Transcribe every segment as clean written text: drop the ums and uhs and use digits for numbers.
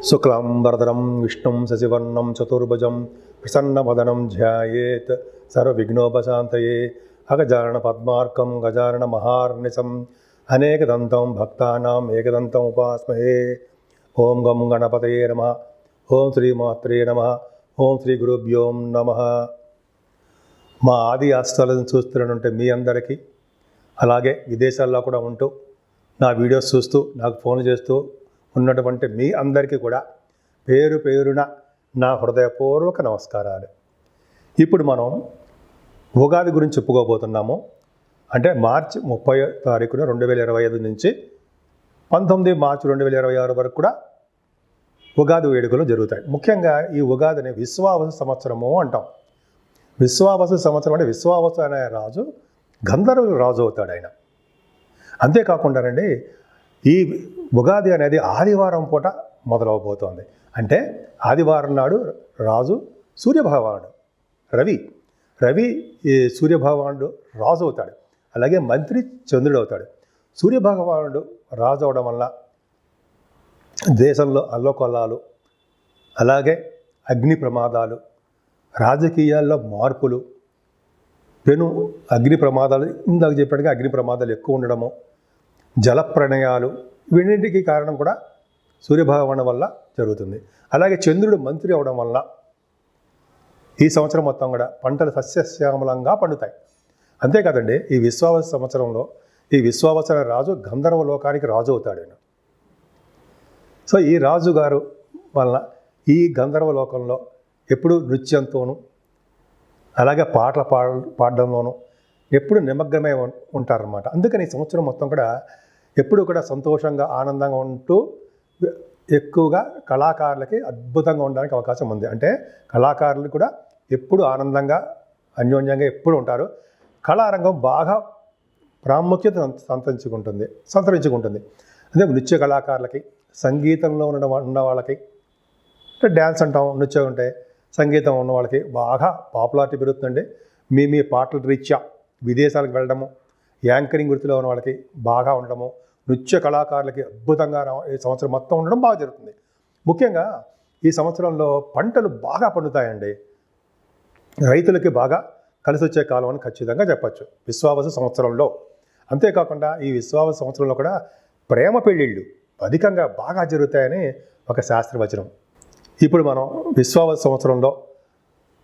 శుక్లాంబరధరం విష్ణుం శశివర్ణం చతుర్భుజం ప్రసన్నవదనం ధ్యాయేత్ సర్వవిఘ్నోపశాంతయే అగజానన పద్మార్కం గజానన మహార్నిశం అనేకదంతం భక్తానాం ఏకదంతం ఉపాస్మహే. ఓం గం గణపతయే నమః. ఓం శ్రీమాత్రే నమః. ఓం శ్రీ గురుభ్యో నమః. మా ఆది ఆస్థాలను చూస్తున్నట్టు మీ అందరికీ, అలాగే విదేశాల్లో కూడా ఉంటూ నా వీడియోస్ చూస్తూ నాకు ఫోన్ చేస్తూ ఉన్నటువంటి మీ అందరికీ కూడా పేరు పేరున నా హృదయపూర్వక నమస్కారాలు. ఇప్పుడు మనం ఉగాది గురించి చెప్పుకోబోతున్నాము. అంటే మార్చి 30 తారీఖున 2025 నుంచి 19 మార్చి 2026 వరకు కూడా ఉగాది వేడుకలు జరుగుతాయి. ముఖ్యంగా ఈ ఉగాదిని విశ్వావసు సంవత్సరము అంటాం. విశ్వావసు సంవత్సరం అంటే విశ్వావసు అనే రాజు గంధర్వుల రాజు అవుతాడు ఆయన. అంతేకాకుండానండి, ఈ ఉగాది అనేది ఆదివారం పూట మొదలవబోతోంది. అంటే ఆదివారం నాడు రాజు సూర్యభగవానుడు రవి ఈ సూర్యభగవానుడు రాజు అవుతాడు. అలాగే మంత్రి చంద్రుడు అవుతాడు. సూర్యభగవానుడు రాజు అవడం వల్ల దేశంలో అల్లకొల్లాలు, అలాగే అగ్ని ప్రమాదాలు, రాజకీయాల్లో మార్పులు, అగ్ని ప్రమాదాలు, ఇందాక చెప్పినట్టుగా అగ్ని ప్రమాదాలు ఎక్కువ ఉండడము, జలప్రణయాలు, వీటికి కారణం కూడా సూర్యభగవాను వల్ల జరుగుతుంది. అలాగే చంద్రుడు మంత్రి అవడం వల్ల ఈ సంవత్సరం మొత్తం కూడా పంటలు సస్యశ్యామలంగా పండుతాయి. అంతేకాదండి, ఈ విశ్వావసు సంవత్సరంలో ఈ విశ్వావసు అనే రాజు గంధర్వ లోకానికి రాజు అవుతాడు ఆయన. సో ఈ రాజుగారు వల్ల ఈ గంధర్వ లోకంలో ఎప్పుడు నృత్యంతోనూ, అలాగే పాటలు పాడడంలోనూ ఎప్పుడు నిమగ్నమై ఉంటారన్నమాట. అందుకని ఈ సంవత్సరం మొత్తం కూడా ఎప్పుడు కూడా సంతోషంగా ఆనందంగా ఉంటూ ఎక్కువగా కళాకారులకి అద్భుతంగా ఉండడానికి అవకాశం ఉంది. అంటే కళాకారులు కూడా ఎప్పుడు ఆనందంగా అన్యోన్యంగా ఎప్పుడు ఉంటారు. కళారంగం బాగా ప్రాముఖ్యత సంతరించుకుంటుంది. అదే నృత్య కళాకారులకి, సంగీతంలో ఉన్న వాళ్ళకి, అంటే డ్యాన్స్ అంటాం, నృత్యం ఉంటే సంగీతం ఉన్న వాళ్ళకి బాగా పాపులారిటీ పెరుగుతుందండి. మీ పాటల రీత్యా విదేశాలకు వెళ్ళడము, యాంకరింగ్ వృత్తిలో ఉన్న వాళ్ళకి బాగా ఉండడము, నృత్య కళాకారులకి అద్భుతంగా ఈ సంవత్సరం మొత్తం ఉండడం బాగా జరుగుతుంది. ముఖ్యంగా ఈ సంవత్సరంలో పంటలు బాగా పండుతాయండి. రైతులకి బాగా కలిసి వచ్చే కాలం అని ఖచ్చితంగా చెప్పచ్చు విశ్వావసు సంవత్సరంలో. అంతేకాకుండా ఈ విశ్వావసు సంవత్సరంలో కూడా ప్రేమ పెళ్ళిళ్ళు అధికంగా బాగా జరుగుతాయని ఒక శాస్త్రవచనం. ఇప్పుడు మనం విశ్వావసు సంవత్సరంలో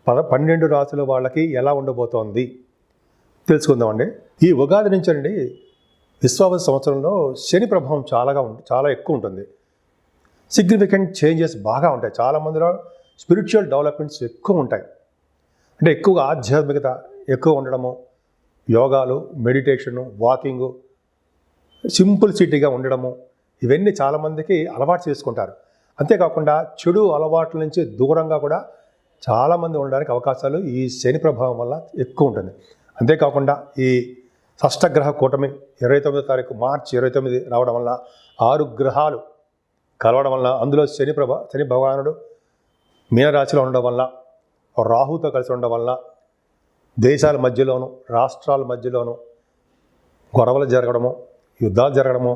12 రాసుల వాళ్ళకి ఎలా ఉండబోతోంది తెలుసుకుందామండి. ఈ ఉగాది నుంచి అండి విశ్వావసు సంవత్సరంలో శని ప్రభావం చాలా ఎక్కువ ఉంటుంది. సిగ్నిఫికెంట్ చేంజెస్ బాగా ఉంటాయి. చాలామందిలో స్పిరిచువల్ డెవలప్మెంట్స్ ఎక్కువ ఉంటాయి. అంటే ఎక్కువగా ఆధ్యాత్మికత ఎక్కువ ఉండడము, యోగాలు, మెడిటేషను, వాకింగు, సింపుల్సిటీగా ఉండడము, ఇవన్నీ చాలామందికి అలవాటు చేసుకుంటారు. అంతేకాకుండా చెడు అలవాట్ల నుంచి దూరంగా కూడా చాలామంది ఉండడానికి అవకాశాలు ఈ శని ప్రభావం వల్ల ఎక్కువ ఉంటుంది. అంతేకాకుండా ఈ షష్టగ్రహ కూటమి 29వ తారీఖు మార్చి 29 రావడం వల్ల 6 గ్రహాలు కలవడం వల్ల, అందులో శని భగవానుడు మీనరాశిలో ఉండడం వల్ల, రాహుతో కలిసి ఉండడం వల్ల దేశాల మధ్యలోనూ రాష్ట్రాల మధ్యలోనూ గొడవలు జరగడము, యుద్ధాలు జరగడము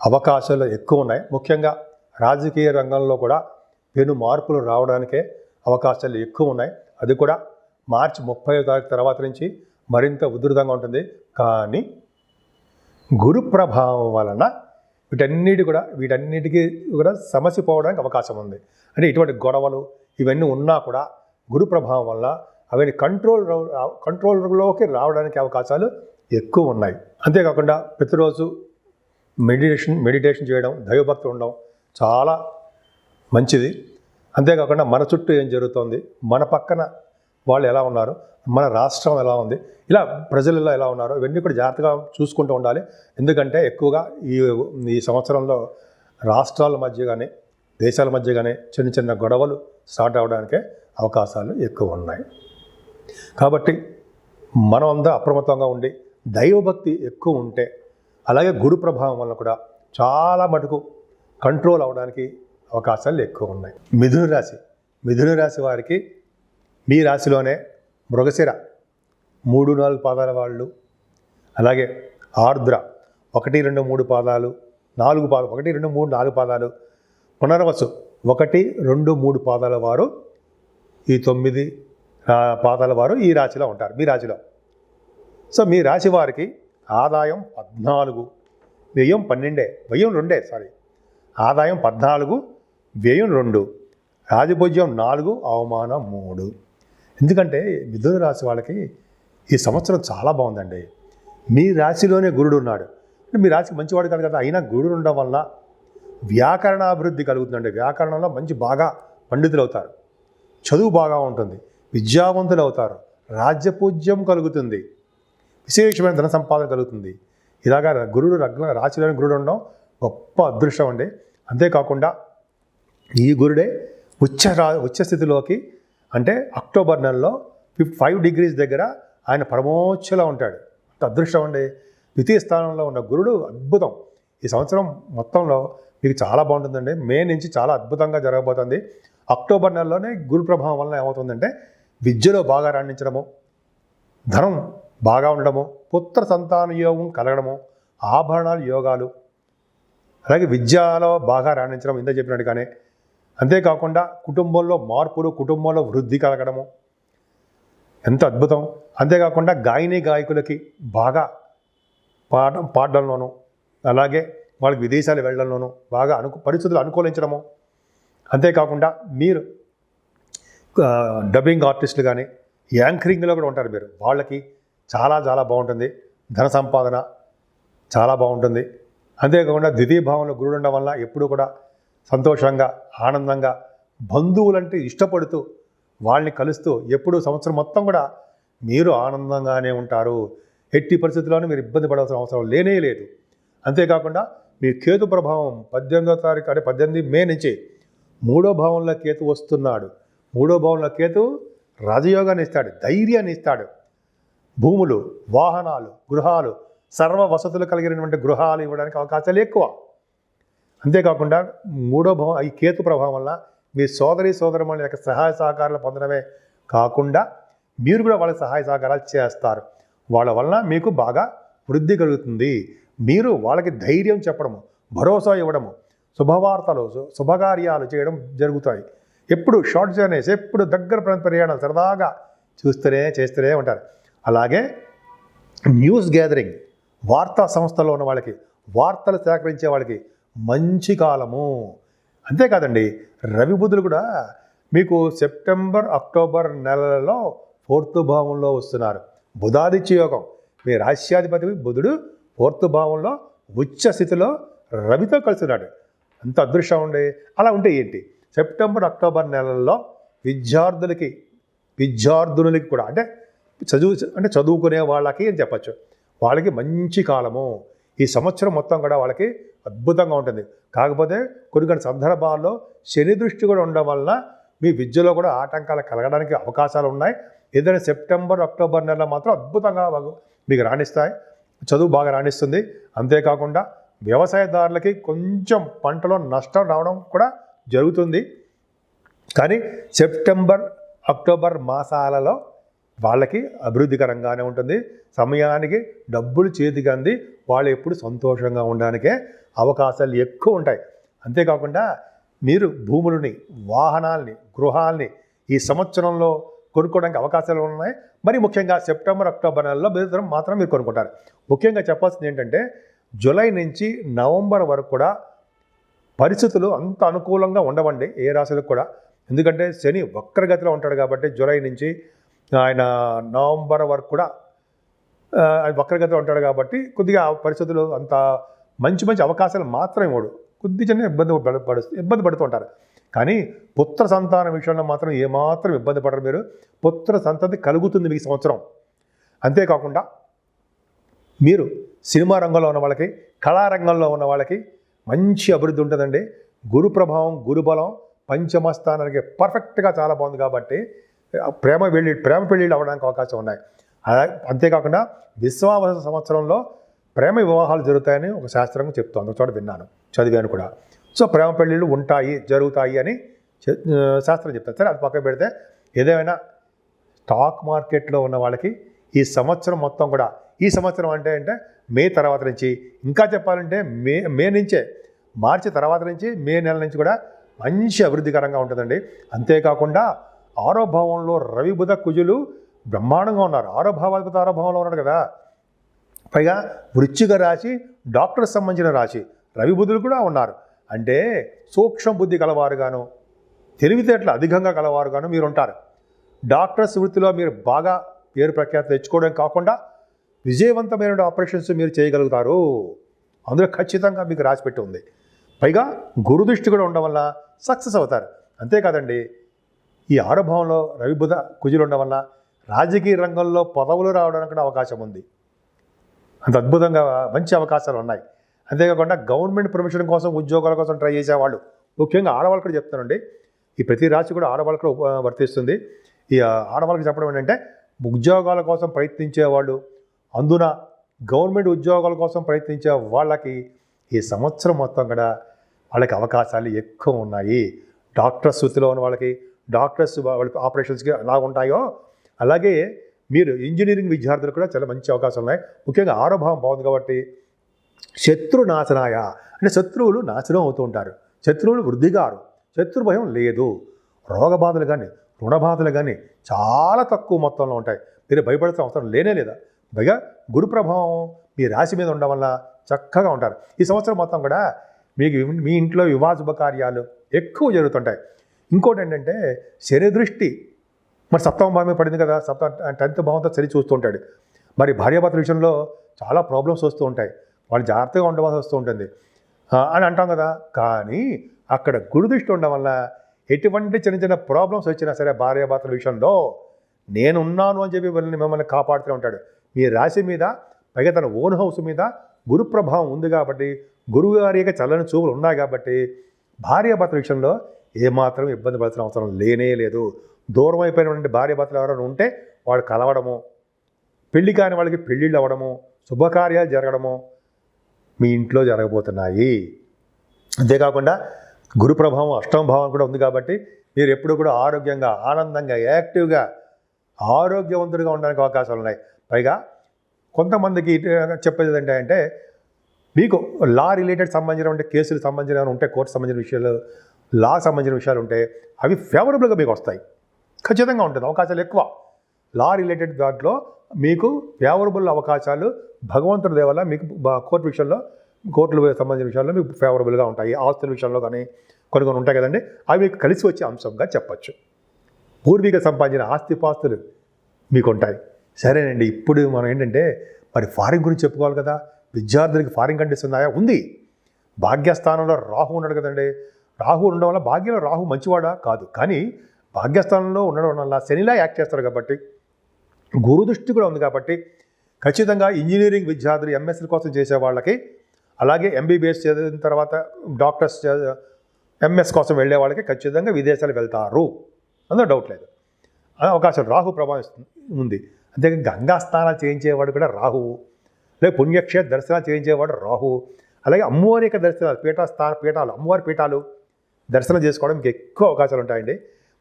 అవకాశాలు ఎక్కువ ఉన్నాయి. ముఖ్యంగా రాజకీయ రంగంలో కూడా పెను మార్పులు రావడానికే అవకాశాలు ఎక్కువ ఉన్నాయి. అది కూడా మార్చి 30వ తారీఖు తర్వాత నుంచి మరింత ఉధృతంగా ఉంటుంది. కానీ గురు ప్రభావం వలన వీటన్నిటికీ కూడా సమస్య పోవడానికి అవకాశం ఉంది. అంటే ఇటువంటి గొడవలు ఇవన్నీ ఉన్నా కూడా గురు ప్రభావం వల్ల అవన్నీ కంట్రోల్లోకి రావడానికి అవకాశాలు ఎక్కువ ఉన్నాయి. అంతేకాకుండా ప్రతిరోజు మెడిటేషన్ చేయడం, దైవభక్తి ఉండడం చాలా మంచిది. అంతేకాకుండా మన చుట్టూ ఏం జరుగుతోంది, మన పక్కన వాళ్ళు ఎలా ఉన్నారు, మన రాష్ట్రం ఎలా ఉంది, ఇలా ప్రజలలో ఎలా ఉన్నారు, ఇవన్నీ కూడా జాగ్రత్తగా చూసుకుంటూ ఉండాలి. ఎందుకంటే ఎక్కువగా ఈ సంవత్సరంలో రాష్ట్రాల మధ్య కానీ దేశాల మధ్య కానీ చిన్న గొడవలు స్టార్ట్ అవ్వడానికే అవకాశాలు ఎక్కువ ఉన్నాయి. కాబట్టి మనం అంతా అప్రమత్తంగా ఉండి దైవభక్తి ఎక్కువ ఉంటే, అలాగే గురు ప్రభావం వల్ల కూడా చాలా మటుకు కంట్రోల్ అవ్వడానికి అవకాశాలు ఎక్కువ ఉన్నాయి. మిథున రాశి వారికి మీ రాశిలోనే మృగశిర 3-4 పాదాల వాళ్ళు, అలాగే ఆర్ద్ర 1, 2, 3 పాదాలు, 4 పాదాలు, 1, 2, 3, 4 పాదాలు, పునర్వసు 1, 2, 3 పాదాల వారు, ఈ 9 పాదాల వారు ఈ రాశిలో ఉంటారు, మీ రాశిలో. సో మీ రాశి వారికి ఆదాయం 14, వ్యయం 12, వ్యయం 2, సారీ, ఆదాయం 14, వ్యయం 2, రాజభోజ్యం 4, అవమానం 3. ఎందుకంటే మిథున రాశి వాళ్ళకి ఈ సంవత్సరం చాలా బాగుందండి. మీ రాశిలోనే గురుడు ఉన్నాడు. మీ రాశికి మంచివాడు కాదు కదా, అయినా గురుడు ఉండడం వల్ల వ్యాకరణాభివృద్ధి కలుగుతుందండి. వ్యాకరణంలో మంచి బాగా పండితులు అవుతారు, చదువు బాగా ఉంటుంది, విద్యావంతులు అవుతారు, రాజ్యపూజ్యం కలుగుతుంది, విశేషమైన ధన సంపాదన కలుగుతుంది. ఇలాగా గురుడు రాశిలోని గురుడు ఉండడం గొప్ప అదృష్టం అండి. అంతేకాకుండా ఈ గురుడే ఉచ్చ స్థితిలోకి, అంటే అక్టోబర్ నెలలో 5 degrees దగ్గర ఆయన పరమోచ్చలో ఉంటాడు. అంత అదృష్టం అండి. ద్వితీయ స్థానంలో ఉన్న గురుడు అద్భుతం. ఈ సంవత్సరం మొత్తంలో మీకు చాలా బాగుంటుందండి. మే నుంచి చాలా అద్భుతంగా జరగబోతుంది. అక్టోబర్ నెలలోనే గురు ప్రభావం వలన ఏమవుతుందంటే విద్యలో బాగా రాణించడము, ధనం బాగా ఉండడము, పుత్ర సంతాన యోగం కలగడము, ఆభరణాలు యోగాలు, అలాగే విద్యలో బాగా రాణించడం ఇంత చెప్పినట్టుగానే. అంతేకాకుండా కుటుంబంలో మార్పులు, కుటుంబంలో వృద్ధి కలగడము ఎంత అద్భుతం. అంతేకాకుండా గాయకులకి బాగా పాడడంలోనూ, అలాగే వాళ్ళకి విదేశాలు వెళ్ళడంలోనూ బాగా పరిస్థితులు అనుకూలించడము. అంతేకాకుండా మీరు డబ్బింగ్ ఆర్టిస్టులు కానీ యాంకరింగ్లో కూడా ఉంటారు మీరు, వాళ్ళకి చాలా చాలా బాగుంటుంది. ధన సంపాదన చాలా బాగుంటుంది. అంతేకాకుండా ద్వితీయ భావంలో గురుడు ఉండడం వల్ల ఎప్పుడూ కూడా సంతోషంగా, ఆనందంగా, బంధువులంటే ఇష్టపడుతూ వాళ్ళని కలుస్తూ ఎప్పుడు సంవత్సరం మొత్తం కూడా మీరు ఆనందంగానే ఉంటారు. ఎట్టి పరిస్థితుల్లోనూ మీరు ఇబ్బంది పడాల్సిన అవసరం లేనే లేదు. అంతేకాకుండా మీ కేతు ప్రభావం 18వ తారీఖు, అంటే 18 మే నుంచి 3వ భావంలో కేతు వస్తున్నాడు. 3వ భావంలో కేతు రాజయోగాన్ని ఇస్తాడు, ధైర్యాన్ని ఇస్తాడు. భూములు, వాహనాలు, గృహాలు, సర్వ వసతులు కలిగినటువంటి గృహాలు ఇవ్వడానికి అవకాశాలు ఎక్కువ. అంతేకాకుండా 3వ భావం ఈ కేతు ప్రభావం వల్ల మీ సోదరమణుల యొక్క సహాయ సహకారాలు పొందడమే కాకుండా మీరు కూడా వాళ్ళకి సహాయ సహకారాలు చేస్తారు. వాళ్ళ వలన మీకు బాగా వృద్ధి కలుగుతుంది. మీరు వాళ్ళకి ధైర్యం చెప్పడము, భరోసా ఇవ్వడము, శుభవార్తలు, శుభకార్యాలు చేయడం జరుగుతాయి. ఎప్పుడు షార్ట్ జర్నీస్, ఎప్పుడు దగ్గర ప్రయాణాలు సరదాగా చేస్తూనే ఉంటారు. అలాగే న్యూస్ గ్యాదరింగ్, వార్తా సంస్థలో ఉన్న వాళ్ళకి, వార్తలు సేకరించే వాళ్ళకి మంచి కాలము. అంతేకాదండి, రవి బుధులు కూడా మీకు సెప్టెంబర్, అక్టోబర్ నెలలలో 4th భావంలో వస్తున్నారు. బుధాదిత్య యోగం. మీ రాశ్యాధిపతి బుధుడు 4th భావంలో ఉచ్చ స్థితిలో రవితో కలుస్తున్నాడు. అంత అదృష్టం ఉండే. అలా ఉంటే ఏంటి, సెప్టెంబర్, అక్టోబర్ నెలల్లో విద్యార్థులకి కూడా, అంటే చదువుకునే వాళ్ళకి అని చెప్పచ్చు, వాళ్ళకి మంచి కాలము. ఈ సంవత్సరం మొత్తం కూడా వాళ్ళకి అద్భుతంగా ఉంటుంది. కాకపోతే కొన్ని సందర్భాల్లో శని దృష్టి కూడా ఉండడం వలన మీ విద్యలో కూడా ఆటంకాలు కలగడానికి అవకాశాలు ఉన్నాయి. ఏదైనా సెప్టెంబర్, అక్టోబర్ నెలలో మాత్రం అద్భుతంగా మీకు రాణిస్తాయి, చదువు బాగా రాణిస్తుంది. అంతేకాకుండా వ్యవసాయదారులకి కొంచెం పంటలో నష్టం రావడం కూడా జరుగుతుంది. కానీ సెప్టెంబర్, అక్టోబర్ మాసాలలో వాళ్ళకి అభివృద్ధికరంగానే ఉంటుంది. సమయానికి డబ్బులు చేతికి అంది వాళ్ళు ఎప్పుడు సంతోషంగా ఉండడానికే అవకాశాలు ఎక్కువ ఉంటాయి. అంతేకాకుండా మీరు భూములని, వాహనాల్ని, గృహాల్ని ఈ సంవత్సరంలో కొనుక్కోవడానికి అవకాశాలు ఉన్నాయి. మరి ముఖ్యంగా సెప్టెంబర్, అక్టోబర్ నెలలో మాత్రం మీరు కొనుక్కుంటారు. ముఖ్యంగా చెప్పాల్సింది ఏంటంటే జూలై నుంచి నవంబర్ వరకు కూడా పరిస్థితులు అంత అనుకూలంగా ఉండవండి ఏ రాశులకు కూడా. ఎందుకంటే శని వక్రగతిలో ఉంటాడు కాబట్టి జూలై నుంచి ఆయన నవంబర్ వరకు కూడా వక్రగతిలో ఉంటాడు కాబట్టి కొద్దిగా పరిస్థితులు అంత మంచి అవకాశాలు మాత్రం ఇవ్వడు. కొద్దిగా ఇబ్బంది పడుతూ ఉంటారు. కానీ పుత్ర సంతాన విషయంలో మాత్రం ఏమాత్రం ఇబ్బంది పడరు మీరు. పుత్ర సంతతి కలుగుతుంది మీకు సంవత్సరం. అంతేకాకుండా మీరు సినిమా రంగంలో ఉన్న వాళ్ళకి, కళారంగంలో ఉన్న వాళ్ళకి మంచి అభివృద్ధి ఉంటుందండి. గురు ప్రభావం, గురుబలం పంచమ స్థానానికి పర్ఫెక్ట్గా చాలా బాగుంది కాబట్టి ప్రేమ పెళ్ళిళ్ళు అవ్వడానికి అవకాశం ఉన్నాయి. అంతేకాకుండా విశ్వావస సంవత్సరంలో ప్రేమ వివాహాలు జరుగుతాయని ఒక శాస్త్రంగా చెప్తోంది, ఒక చోట విన్నాను, చదివాను కూడా. సో ప్రేమ పెళ్ళిళ్ళు జరుగుతాయి అని శాస్త్రం చెప్తారు. సరే, అది పక్కన పెడితే ఏదేమైనా స్టాక్ మార్కెట్లో ఉన్న వాళ్ళకి ఈ సంవత్సరం మొత్తం కూడా, ఈ సంవత్సరం అంటే మే తర్వాత నుంచి, ఇంకా చెప్పాలంటే మే నుంచే, మార్చి తర్వాత నుంచి మే నెల నుంచి కూడా మంచి అభివృద్ధికరంగా ఉంటుందండి. అంతేకాకుండా ఆరో భావంలో రవి బుధ కుజులు బ్రహ్మాండంగా ఉన్నారు. ఆరో భావంలో ఉన్నాడు కదా. పైగా వృశ్చిక రాశి డాక్టర్కి సంబంధించిన రాశి, రవి బుధులు కూడా ఉన్నారు. అంటే సూక్ష్మ బుద్ధి కలవారుగాను, తెలివితేటలు అధికంగా కలవారుగాను మీరు ఉంటారు. డాక్టర్స్ వృత్తిలో మీరు బాగా పేరు ప్రఖ్యాతి తెచ్చుకోవడం కాకుండా విజయవంతమైన ఆపరేషన్స్ మీరు చేయగలుగుతారు. అందులో ఖచ్చితంగా మీకు రాసిపెట్టి ఉంది. పైగా గురుదృష్టి కూడా ఉండడం వల్ల సక్సెస్ అవుతారు. అంతేకాదండి, ఈ ఆరభావంలో రవి బుధ కుజులు ఉండడం వల్ల రాజకీయ రంగంలో పదవులు రావడానికి కూడా అవకాశం ఉంది. అంత అద్భుతంగా మంచి అవకాశాలు ఉన్నాయి. అంతేకాకుండా గవర్నమెంట్ ప్రొఫెషన్ కోసం, ఉద్యోగాల కోసం ట్రై చేసేవాళ్ళు, ముఖ్యంగా ఆడవాళ్ళు కూడా చెప్తానండి, ఈ ప్రతి రాశి కూడా ఆడవాళ్ళకు వర్తిస్తుంది. ఈ ఆడవాళ్ళకి చెప్పడం ఏంటంటే, ఉద్యోగాల కోసం ప్రయత్నించేవాళ్ళు, అందున గవర్నమెంట్ ఉద్యోగాల కోసం ప్రయత్నించే వాళ్ళకి ఈ సంవత్సరం మొత్తం కూడా వాళ్ళకి అవకాశాలు ఎక్కువ ఉన్నాయి. డాక్టర్స్ వృత్తిలో ఉన్న వాళ్ళకి, డాక్టర్స్ వాళ్ళకి ఆపరేషన్స్కి ఎలా ఉంటాయో అలాగే మీరు ఇంజనీరింగ్ విద్యార్థులకు కూడా చాలా మంచి అవకాశాలు ఉన్నాయి. ముఖ్యంగా ఆరో భావం బాగుంది కాబట్టి శత్రు నాశనాయ, అంటే శత్రువులు నాశనం అవుతూ ఉంటారు, శత్రువులు వృద్ధిగారు, శత్రు భయం లేదు. రోగబాధలు కానీ రుణబాధలు కానీ చాలా తక్కువ మొత్తంలో ఉంటాయి. మీరు భయపడాల్సిన అవసరం లేనే లేదా. పైగా గురు ప్రభావం మీ రాశి మీద ఉండడం వల్ల చక్కగా ఉంటారు. ఈ సంవత్సరం మొత్తం కూడా మీకు మీ ఇంట్లో వివాహ శుభకార్యాలు ఎక్కువ జరుగుతుంటాయి. ఇంకోటి ఏంటంటే శని దృష్టి మరి సప్తమ భావమే పడింది కదా, 10th భావంతో సరి చూస్తుంటాడు. మరి భార్యాభర్తల విషయంలో చాలా ప్రాబ్లమ్స్ వస్తూ ఉంటాయి, వాళ్ళు జాగ్రత్తగా ఉండవలసి వస్తూ ఉంటుంది అని అంటాం కదా. కానీ అక్కడ గురుదృష్టి ఉండడం వల్ల ఎటువంటి చిన్న చిన్న ప్రాబ్లమ్స్ వచ్చినా సరే భార్యాభర్తల విషయంలో నేనున్నాను అని చెప్పి మిమ్మల్ని కాపాడుతూ ఉంటాడు. మీ రాశి మీద, పైగా తన ఓన్ హౌస్ మీద గురు ప్రభావం ఉంది కాబట్టి, గురువు గారి యొక్క చల్లని చూపులు ఉన్నాయి కాబట్టి భార్యాభర్తల విషయంలో ఏమాత్రం ఇబ్బంది పడాల్సిన అవసరం లేనే లేదు. దూరం అయిపోయినటువంటి భార్యాభర్తలు ఎవరైనా ఉంటే వాళ్ళు కలవడము, పెళ్లి కాని వాళ్ళకి పెళ్ళిళ్ళు అవ్వడము, శుభకార్యాలు జరగడము మీ ఇంట్లో జరగబోతున్నాయి. అంతేకాకుండా గురు ప్రభావం అష్టమ భావం కూడా ఉంది కాబట్టి మీరు ఎప్పుడు కూడా ఆరోగ్యంగా, ఆనందంగా, యాక్టివ్గా, ఆరోగ్యవంతుడిగా ఉండడానికి అవకాశాలు ఉన్నాయి. పైగా కొంతమందికి చెప్పేది ఏంటంటే, మీకు లా రిలేటెడ్ సంబంధించిన కేసులు సంబంధించిన ఉంటే, కోర్టు సంబంధించిన విషయాలు, లా సంబంధించిన విషయాలు ఉంటే అవి ఫేవరబుల్గా మీకు వస్తాయి. ఖచ్చితంగా ఉంటుంది, అవకాశాలు ఎక్కువ. లా రిలేటెడ్ దాంట్లో మీకు ఫేవరబుల్ అవకాశాలు భగవంతుడి దయ వల్ల మీకు కోర్టు విషయంలో, కోర్టులు సంబంధించిన విషయాల్లో మీకు ఫేవరబుల్గా ఉంటాయి. ఆస్తుల విషయంలో కానీ కొన్ని ఉంటాయి కదండి, అవి మీకు కలిసి వచ్చే అంశంగా చెప్పచ్చు. పూర్వీక సంపాదించిన ఆస్తిపాస్తులు మీకు ఉంటాయి. సరేనండి, ఇప్పుడు మనం ఏంటంటే మరి ఫారిన్ గురించి చెప్పుకోవాలి కదా. విద్యార్థులకి ఫారిన్ కంట్రీస్ ఉన్నాయా? ఉంది. భాగ్యస్థానంలో రాహు ఉన్నాడు కదండి. రాహు ఉండడం వల్ల, భాగ్యంలో రాహు మంచివాడా కాదు, కానీ భాగ్యస్థానంలో ఉండడం వల్ల శనిలా యాక్ట్ చేస్తారు కాబట్టి, గురుదృష్టి కూడా ఉంది కాబట్టి ఖచ్చితంగా ఇంజనీరింగ్ విద్యార్థులు, ఎంఎస్సీ కోసం చేసే వాళ్ళకి, అలాగే ఎంబీబీఎస్ చదివిన తర్వాత డాక్టర్స్ ఎంఎస్ కోసం వెళ్ళే వాళ్ళకి ఖచ్చితంగా విదేశాలు వెళ్తారు, అందులో డౌట్ లేదు. అవకాశం రాహు ప్రభావం ఉంది. అంతే గంగా స్నానాలు చేయించేవాడు కూడా రాహువు, లేదా పుణ్యక్షేత్ర దర్శనాలు చేయించేవాడు రాహువు. అలాగే అమ్మవారి యొక్క దర్శనాలు, పీఠాలు, అమ్మవారి పీఠాలు దర్శనం చేసుకోవడం మీకు ఎక్కువ అవకాశాలు ఉంటాయండి.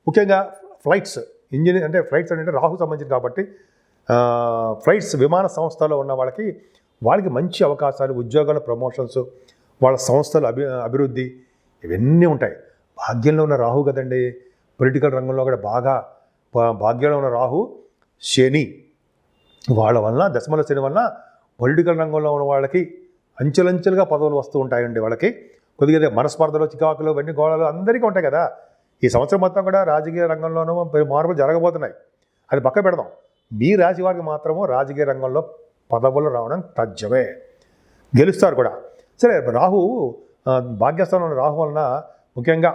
ముఖ్యంగా ఫ్లైట్స్, అంటే ఫ్లైట్స్ అంటే రాహు సంబంధించింది కాబట్టి ఫ్లైట్స్, విమాన సంస్థలో ఉన్న వాళ్ళకి మంచి అవకాశాలు, ఉద్యోగాల ప్రమోషన్స్, వాళ్ళ సంస్థల అభివృద్ధి ఇవన్నీ ఉంటాయి. భాగ్యంలో ఉన్న రాహు కదండి. పొలిటికల్ రంగంలో కూడా బాగా భాగ్యంలో ఉన్న రాహు, శని వాళ్ళ వలన, దశమల శని వలన పొలిటికల్ రంగంలో ఉన్న వాళ్ళకి అంచెలంచెలుగా పదవులు వస్తూ ఉంటాయండి. వాళ్ళకి కొద్దిగా మనస్పర్ధలు, చికాకులు, ఇవన్నీ గోళాలు అందరికీ ఉంటాయి కదా. ఈ సంవత్సరం మొత్తం కూడా రాజకీయ రంగంలోనూ మార్పులు జరగబోతున్నాయి, అది పక్క పెడదాం. మీ రాశి వారికి మాత్రము రాజకీయ రంగంలో పదవులు రావడం తథ్యమే, గెలుస్తారు కూడా. సరే, రాహు భాగ్యస్థానంలో రాహు వలన ముఖ్యంగా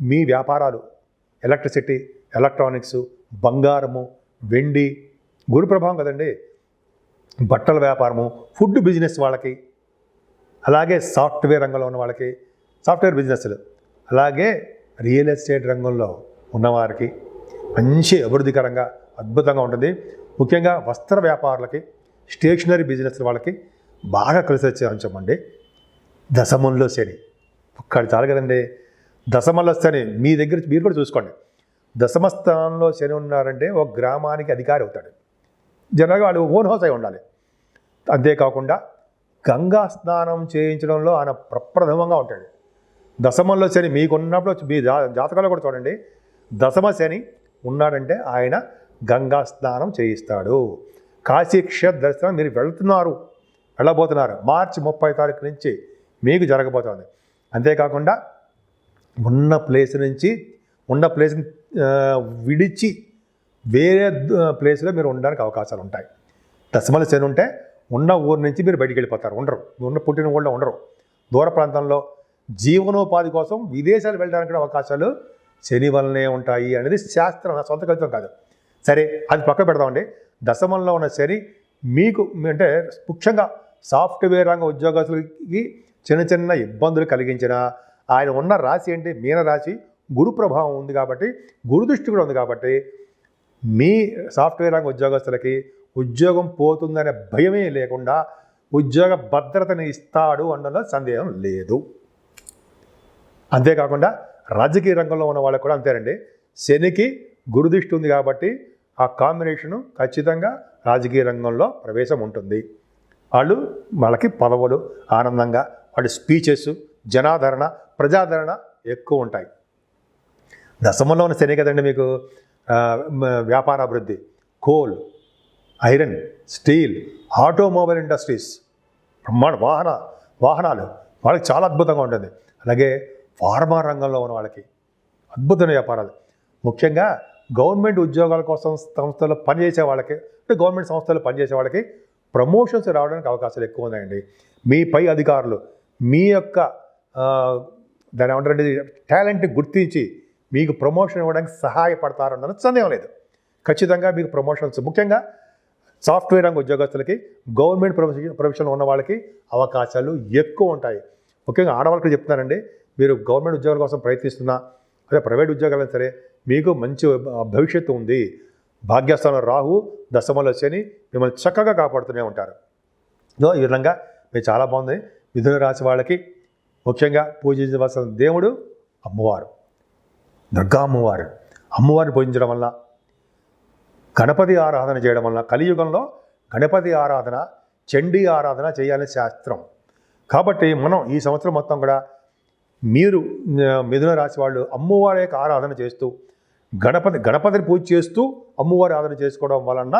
మీ వ్యాపారాలు, ఎలక్ట్రిసిటీ, ఎలక్ట్రానిక్స్, బంగారము, వెండి, గురు ప్రభావం కదండి, బట్టల వ్యాపారము, ఫుడ్ బిజినెస్ వాళ్ళకి, అలాగే సాఫ్ట్వేర్ రంగంలో ఉన్న వాళ్ళకి, సాఫ్ట్వేర్ బిజినెస్లు, అలాగే రియల్ ఎస్టేట్ రంగంలో ఉన్నవారికి మంచి అభివృద్ధికరంగా, అద్భుతంగా ఉంటుంది. ముఖ్యంగా వస్త్ర వ్యాపారులకి, స్టేషనరీ బిజినెస్ వాళ్ళకి బాగా కలిసి వచ్చే అంశం అండి దశమంలో శని. ఒక్కటి చాలు కదండి, దశమంలో శని మీ దగ్గర మీరు కూడా చూసుకోండి. దశమ స్థానంలో శని ఉన్నారంటే ఒక గ్రామానికి అధికారి అవుతాడు. జనరల్గా వాళ్ళు ఓన్ హౌస్ అయి ఉండాలి. అంతేకాకుండా గంగా స్నానం చేయించడంలో ఆయన ప్రప్రథమంగా ఉంటాడు. దశమంలో శని మీకున్నప్పుడు మీ జాతకాలు కూడా చూడండి, దశమ శని ఉన్నాడంటే ఆయన గంగా స్నానం చేయిస్తాడు. కాశీ క్షేత్ర దర్శనం మీరు వెళ్ళబోతున్నారు మార్చి 30 తారీఖు నుంచి మీకు జరగబోతోంది. అంతేకాకుండా ఉన్న ప్లేస్ని విడిచి వేరే ప్లేస్లో మీరు ఉండడానికి అవకాశాలు ఉంటాయి. దశమల శని ఉంటే ఉన్న ఊరు నుంచి మీరు బయటికి వెళ్ళిపోతారు, ఉన్న పుట్టిన ఊళ్ళో ఉండరు. దూర ప్రాంతంలో జీవనోపాధి కోసం విదేశాలు వెళ్ళడానికి కూడా అవకాశాలు శని వల్లనే ఉంటాయి అనేది శాస్త్రం, నా సొంత కవిత్వం కాదు. సరే, అది పక్క పెడదామండి. దశమంలో ఉన్న శని మీకు అంటే ముఖ్యంగా సాఫ్ట్వేర్ రంగ ఉద్యోగస్తులకి చిన్న చిన్న ఇబ్బందులు కలిగించిన, ఆయన ఉన్న రాశి ఏంటి, మీన రాశి, గురు ప్రభావం ఉంది కాబట్టి, గురు దృష్టి కూడా ఉంది కాబట్టి మీ సాఫ్ట్వేర్ రంగ ఉద్యోగస్తులకి ఉద్యోగం పోతుందనే భయమే లేకుండా ఉద్యోగ భద్రతని ఇస్తాడు అనడంలో సందేహం లేదు. అంతేకాకుండా రాజకీయ రంగంలో ఉన్న వాళ్ళకి కూడా అంతేనండి. శనికి గురుదృష్టి ఉంది కాబట్టి ఆ కాంబినేషను ఖచ్చితంగా రాజకీయ రంగంలో ప్రవేశం ఉంటుంది. వాళ్ళకి పదవులు ఆనందంగా, వాళ్ళ స్పీచెస్, జనాదరణ, ప్రజాదరణ ఎక్కువ ఉంటాయి. దశమంలో ఉన్న శని కదండి మీకు వ్యాపార అభివృద్ధి, coal, iron, steel, automobile industries, బ్రహ్మాండ వాహనాలు వాళ్ళకి చాలా అద్భుతంగా ఉంటుంది. అలాగే ఫార్మా రంగంలో ఉన్న వాళ్ళకి అద్భుతమైన వ్యాపారాలు, ముఖ్యంగా గవర్నమెంట్ ఉద్యోగాల కోసం సంస్థల్లో పనిచేసే వాళ్ళకి, అంటే గవర్నమెంట్ సంస్థల్లో పనిచేసే వాళ్ళకి ప్రమోషన్స్ రావడానికి అవకాశాలు ఎక్కువ ఉన్నాయండి. మీ పై అధికారులు మీ యొక్క దాని ఏమంటారంటే టాలెంట్ని గుర్తించి మీకు ప్రమోషన్ ఇవ్వడానికి సహాయపడతారన్న సందేహం లేదు. ఖచ్చితంగా మీకు ప్రమోషన్స్, ముఖ్యంగా సాఫ్ట్వేర్ రంగ ఉద్యోగస్తులకి, గవర్నమెంట్ ప్రొఫెషన్లో ఉన్న వాళ్ళకి అవకాశాలు ఎక్కువ ఉంటాయి. ముఖ్యంగా ఆడవాళ్ళకి చెప్తున్నానండి, మీరు గవర్నమెంట్ ఉద్యోగాల కోసం ప్రయత్నిస్తున్నా, అదే ప్రైవేట్ ఉద్యోగాలైనా సరే మీకు మంచి భవిష్యత్తు ఉంది. భాగ్యస్థానంలో రాహు, దశమంలో శని మిమ్మల్ని చక్కగా కాపాడుతూనే ఉంటారు. ఈ విధంగా మీరు చాలా బాగుంది. మిథున రాశి వాళ్ళకి ముఖ్యంగా పూజించవలసిన దేవుడు అమ్మవారు, దుర్గా అమ్మవారు. అమ్మవారిని పూజించడం వల్ల, గణపతి ఆరాధన చేయడం వల్ల, కలియుగంలో గణపతి ఆరాధన, చండీ ఆరాధన చేయాలని శాస్త్రం. కాబట్టి మనం ఈ సంవత్సరం మొత్తం కూడా మీరు మిథున రాశి వాళ్ళు అమ్మవారి యొక్క ఆరాధన చేస్తూ, గణపతిని పూజ చేస్తూ అమ్మవారి ఆరాధన చేసుకోవడం వలన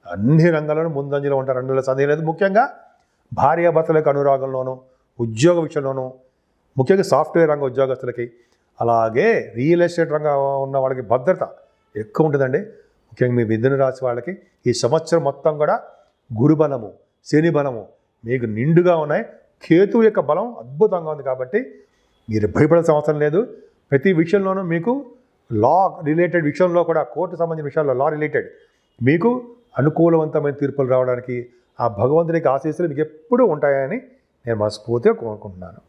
అన్ని రంగాల్లోనూ ముందంజలో ఉంటారు, అందులో సందేహం లేదు. ముఖ్యంగా భార్యాభర్తలకు అనురాగంలోనూ, ఉద్యోగ విషయంలోనూ, ముఖ్యంగా సాఫ్ట్వేర్ రంగ ఉద్యోగస్తులకి, అలాగే రియల్ ఎస్టేట్ రంగం ఉన్న వాళ్ళకి భద్రత ఎక్కువ ఉంటుందండి. ముఖ్యంగా మీ మిథున రాశి వాళ్ళకి ఈ సంవత్సరం మొత్తం కూడా గురుబలము, శని బలము మీకు నిండుగా ఉన్నాయి. కేతువు యొక్క బలం అద్భుతంగా ఉంది కాబట్టి మీరు భయపడాల్సిన అవసరం లేదు. ప్రతి విషయంలోనూ మీకు లా రిలేటెడ్ విషయంలో కూడా, కోర్టు సంబంధించిన విషయాల్లో లా రిలేటెడ్ మీకు అనుకూలవంతమైన తీర్పులు రావడానికి ఆ భగవంతునికి ఆశీస్సులు మీకు ఎప్పుడూ ఉంటాయని నేను మనస్ఫూర్తిగా కోరుకుంటున్నాను.